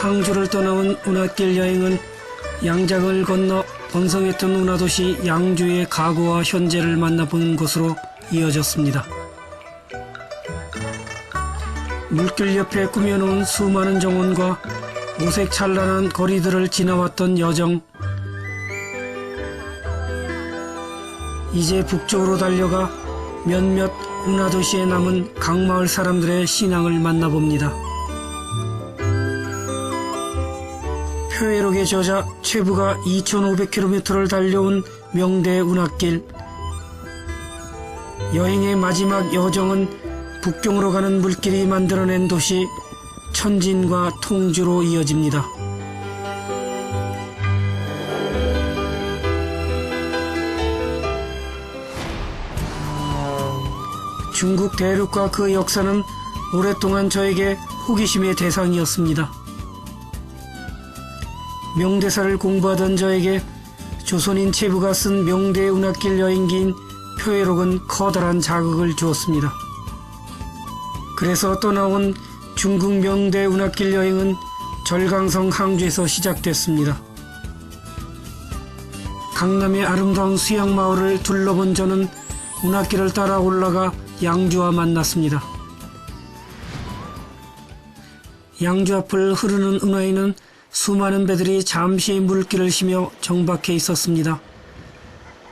항주를 떠나온 운하길 여행은 양장을 건너 번성했던 운하도시 양주의 과거와 현재를 만나보는 곳으로 이어졌습니다. 물길 옆에 꾸며놓은 수많은 정원과 오색 찬란한 거리들을 지나왔던 여정. 이제 북쪽으로 달려가 몇몇 운하도시에 남은 강마을 사람들의 신앙을 만나봅니다. 표회록의 저자 최부가 2500km를 달려온 명대 운하길. 여행의 마지막 여정은 북경으로 가는 물길이 만들어낸 도시 천진과 통주로 이어집니다. 중국 대륙과 그 역사는 오랫동안 저에게 호기심의 대상이었습니다. 명대사를 공부하던 저에게 조선인 최부가 쓴 명대 운하길 여행기인 표회록은 커다란 자극을 주었습니다. 그래서 떠나온 중국 명대 운하길 여행은 절강성 항주에서 시작됐습니다. 강남의 아름다운 수양마을을 둘러본 저는 운하길을 따라 올라가 양주와 만났습니다. 양주 앞을 흐르는 운하에는 수많은 배들이 잠시 물길을 쉬며 정박해 있었습니다.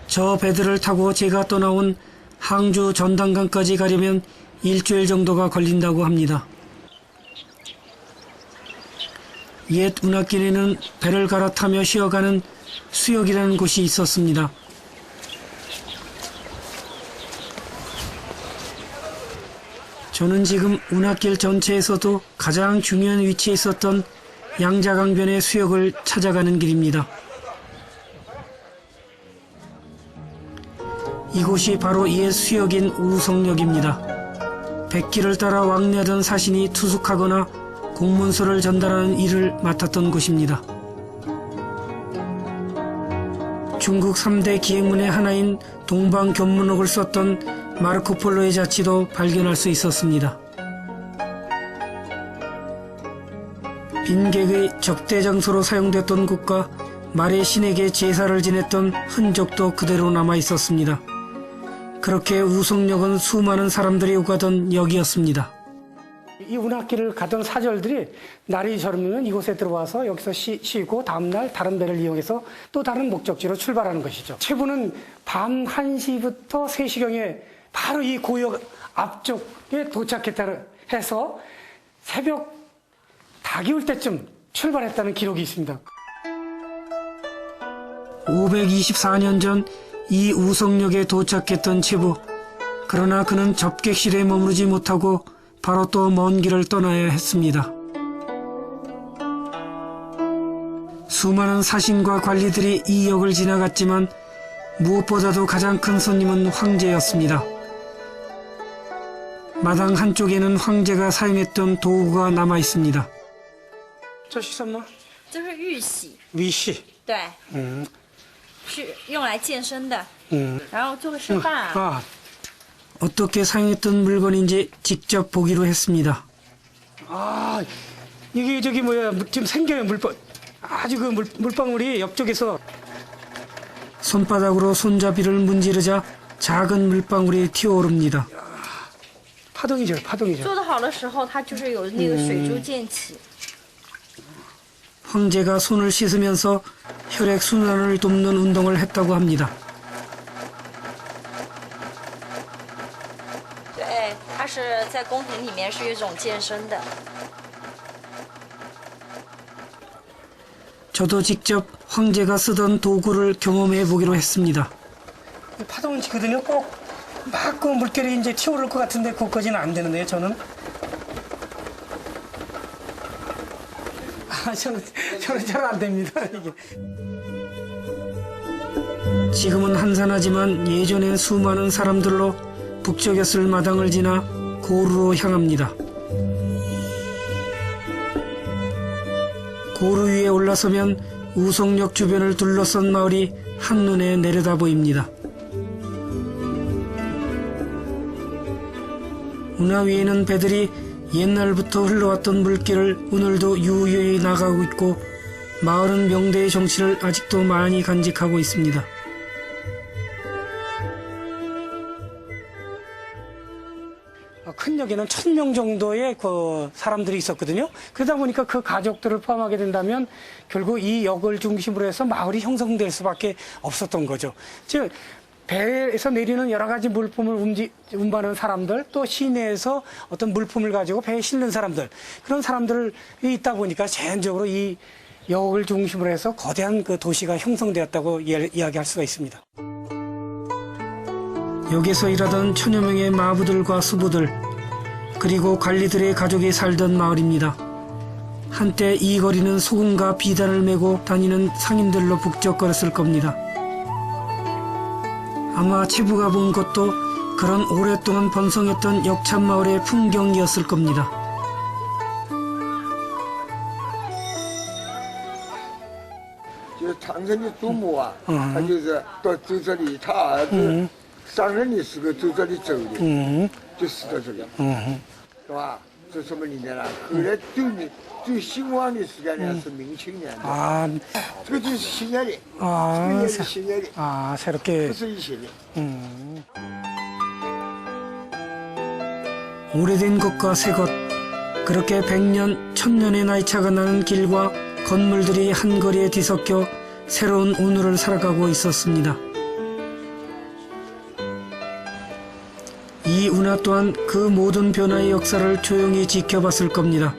저 배들을 타고 제가 떠나온 항주 전당강까지 가려면 일주일 정도가 걸린다고 합니다. 옛 운하길에는 배를 갈아타며 쉬어가는 수역이라는 곳이 있었습니다. 저는 지금 운하길 전체에서도 가장 중요한 위치에 있었던 양자강변의 수역을 찾아가는 길입니다. 이곳이 바로 옛 수역인 우성역입니다. 백길을 따라 왕래하던 사신이 투숙하거나 공문서를 전달하는 일을 맡았던 곳입니다. 중국 3대 기행문의 하나인 동방견문록을 썼던 마르코폴로의 자취도 발견할 수 있었습니다. 빈객의 적대 장소로 사용됐던 곳과 말의 신에게 제사를 지냈던 흔적도 그대로 남아 있었습니다. 그렇게 우성역은 수많은 사람들이 오가던 역이었습니다. 이 운하길을 가던 사절들이 날이 저물면 이곳에 들어와서 여기서 쉬고 다음날 다른 배를 이용해서 또 다른 목적지로 출발하는 것이죠. 최부는 밤 1시부터 3시경에 바로 이 고역 앞쪽에 도착했다 해서 새벽 다 기울 때쯤 출발했다는 기록이 있습니다. 524년 전 이 우성역에 도착했던 최부. 그러나 그는 접객실에 머무르지 못하고 바로 또 먼 길을 떠나야 했습니다. 수많은 사신과 관리들이 이 역을 지나갔지만 무엇보다도 가장 큰 손님은 황제였습니다. 마당 한쪽에는 황제가 사용했던 도구가 남아 있습니다. 这是什么?这是玉玺。玉玺。对。是用来健身的。然后做个示范。 어떻게 사용했던 물건인지 직접 보기로 했습니다. 이게 지금 생겨요, 물방. 아주 그 물방울이 옆쪽에서. 손바닥으로 손잡이를 문지르자 작은 물방울이 튀어오릅니다. 파동이죠, 파동이죠. 做得好的时候，它就是有那个水珠溅起。 황제가 손을 씻으면서 혈액 순환을 돕는 운동을 했다고 합니다. 对，它是在宫廷里面是一种健身的。 저도 직접 황제가 쓰던 도구를 경험해 보기로 했습니다. 파동은 치거든요. 꼭 막 그 물결이 이제 튀어오를 것 같은데 그것까지는 안 되는데요, 저는. 저는 잘 안 됩니다, 이게. 지금은 한산하지만 예전엔 수많은 사람들로 북적였을 마당을 지나 고루로 향합니다. 고루 위에 올라서면 우성역 주변을 둘러싼 마을이 한눈에 내려다 보입니다. 운하 위에는 배들이 옛날부터 흘러왔던 물길을 오늘도 유유히 나가고 있고 마을은 명대의 정치를 아직도 많이 간직하고 있습니다. 큰 역에는 1000명 정도의 그 사람들이 있었거든요. 그러다 보니까 그 가족들을 포함하게 된다면 결국 이 역을 중심으로 해서 마을이 형성될 수밖에 없었던 거죠. 즉 배에서 내리는 여러 가지 물품을 운반하는 사람들, 또 시내에서 어떤 물품을 가지고 배에 실는 사람들, 그런 사람들이 있다 보니까 자연적으로 이 역을 중심으로 해서 거대한 그 도시가 형성되었다고 이야기할 수가 있습니다. 역에서 일하던 천여 명의 마부들과 수부들, 그리고 관리들의 가족이 살던 마을입니다. 한때 이 거리는 소금과 비단을 메고 다니는 상인들로 북적거렸을 겁니다. 아마 치부가 본 것도 그런 오랫동안 번성했던 역참마을의 풍경이었을 겁니다.就是长城的祖母啊，他就是到走这里，他儿子上任的时候走这里走的，就死到这里，是吧？这什么年代了？后来最兴旺的时间呢是明清年代， 아, 这个就是新年的， 아, 这个是新年的， 아, 새롭게. 不是以前的。 오래된 것과 새 것, 그렇게 100년, 1000년의 나이차가 나는 길과 건물들이 한 거리에 뒤섞여 새로운 오늘을 살아가고 있었습니다. 이 운하 또한 그 모든 변화의 역사를 조용히 지켜봤을 겁니다.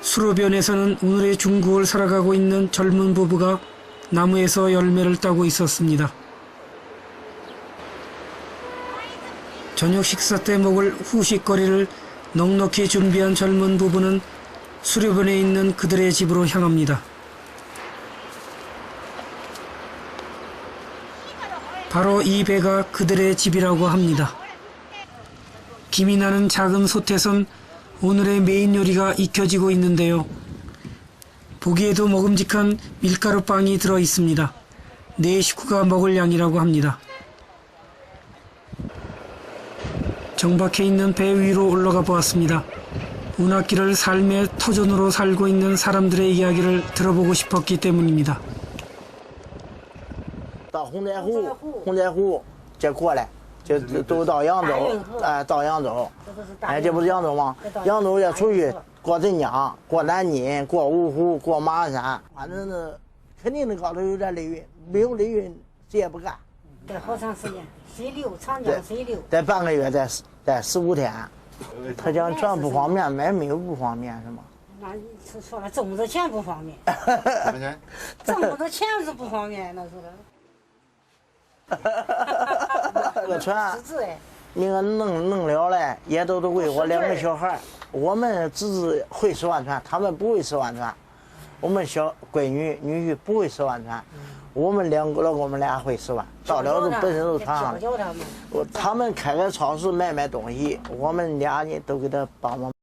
수로변에서는 오늘의 중국을 살아가고 있는 젊은 부부가 나무에서 열매를 따고 있었습니다. 저녁 식사 때 먹을 후식거리를 넉넉히 준비한 젊은 부부는 수료변에 있는 그들의 집으로 향합니다. 바로 이 배가 그들의 집이라고 합니다. 김이 나는 작은 솥에선 오늘의 메인 요리가 익혀지고 있는데요. 보기에도 먹음직한 밀가루빵이 들어 있습니다. 4식구가 먹을 양이라고 합니다. 정박해 있는 배 위로 올라가 보았습니다. 운하길을 삶의 터전으로 살고 있는 사람들의 이야기를 들어보고 싶었기 때문입니다. 到洪寨湖这过来，就都到扬州，到扬州，这不是扬州吗？扬州要出去过镇江、过南京、过芜湖、过马山，反正呢，肯定那高头有点雷运，没有雷运谁也不干。得好长时间，水流长江水流，得半个月，得15天。他讲这不方便，买没有不方便是吗？那说了挣不着钱不方便，怎么钱？挣不着钱是不方便，那是的。这个船，那个弄了嘞，也都为我2个小孩。我们只是会使唤船，他们不会使唤船。我们小闺女、女婿不会使唤船，我们2个我们俩会使唤。到了都本身都船上了。他们开个超市卖东西，我们俩呢都给他帮忙。